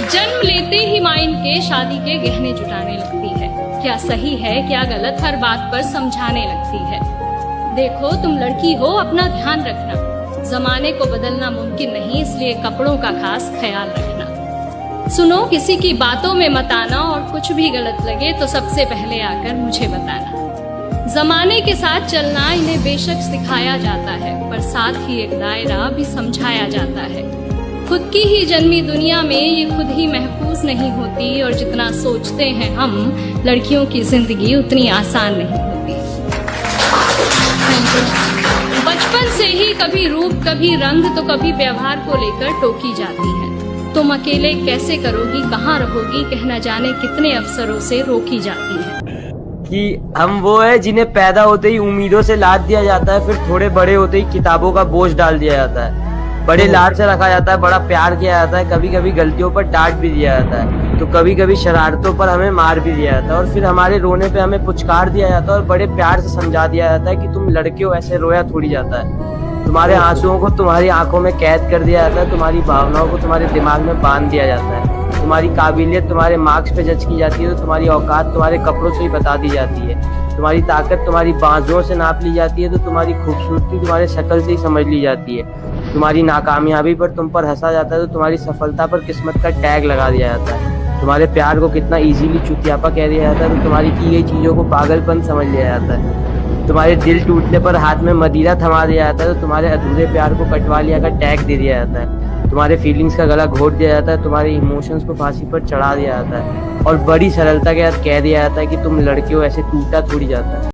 जन्म लेते ही माँ इनके शादी के गहने जुटाने लगती है। क्या सही है क्या गलत हर बात पर समझाने लगती है। देखो तुम लड़की हो, अपना ध्यान रखना, जमाने को बदलना मुमकिन नहीं, इसलिए कपड़ों का खास ख्याल रखना। सुनो किसी की बातों में मत आना, और कुछ भी गलत लगे तो सबसे पहले आकर मुझे बताना। जमाने के साथ चलना इन्हें बेशक सिखाया जाता है, पर साथ ही एक दायरा भी समझाया जाता है। खुद की ही जन्मी दुनिया में ये खुद ही महफूज नहीं होती, और जितना सोचते हैं हम, लड़कियों की जिंदगी उतनी आसान नहीं होती। बचपन से ही कभी रूप कभी रंग तो कभी व्यवहार को लेकर टोकी जाती है। तुम अकेले कैसे करोगी, कहाँ रहोगी, कह न जाने कितने अवसरों से रोकी जाती है। कि हम वो है जिन्हें पैदा होते ही उम्मीदों से लाद दिया जाता है, फिर थोड़े बड़े होते ही किताबों का बोझ डाल दिया जाता है। बड़े लाड से रखा जाता है, बड़ा प्यार किया जाता है, कभी कभी गलतियों पर डांट भी दिया जाता है, तो कभी कभी शरारतों पर हमें मार भी दिया जाता है, और फिर हमारे रोने पे हमें पुचकार दिया जाता है और बड़े प्यार से समझा दिया जाता है कि तुम लड़के हो, ऐसे रोया थोड़ी जाता है। तुम्हारे आंसुओं को तुम्हारी आंखों में कैद कर दिया जाता है, तुम्हारी भावनाओं को तुम्हारे दिमाग में बांध दिया जाता है, तुम्हारी काबिलियत तुम्हारे मार्क्स पे जज की जाती है, तो तुम्हारी औकात तुम्हारे कपड़ों से ही बता दी जाती है, तुम्हारी ताकत तुम्हारी बाजुओं से नाप ली जाती है, तो तुम्हारी खूबसूरती तुम्हारे शक्ल से ही समझ ली जाती है, तुम्हारी नाकामयाबी पर तुम पर हंसा जाता है, तो तुम्हारी सफलता पर किस्मत का टैग लगा दिया जाता है, तुम्हारे प्यार को कितना इजीली चुतियापा कह दिया जाता है, तो तुम्हारी की गई चीजों को पागलपन समझ लिया जाता है, तुम्हारे दिल टूटने पर हाथ में मदिरा थमा दिया जाता है, तो तुम्हारे अधूरे प्यार को कटवा लिया का टैग दे दिया जाता है, तुम्हारे फीलिंग्स का गला घोट दिया जाता है, तुम्हारे इमोशंस को फांसी पर चढ़ा दिया जाता है, और बड़ी सरलता के साथ कह दिया जाता है कि तुम लड़के हो, ऐसे टूटा थोड़ी जाता है।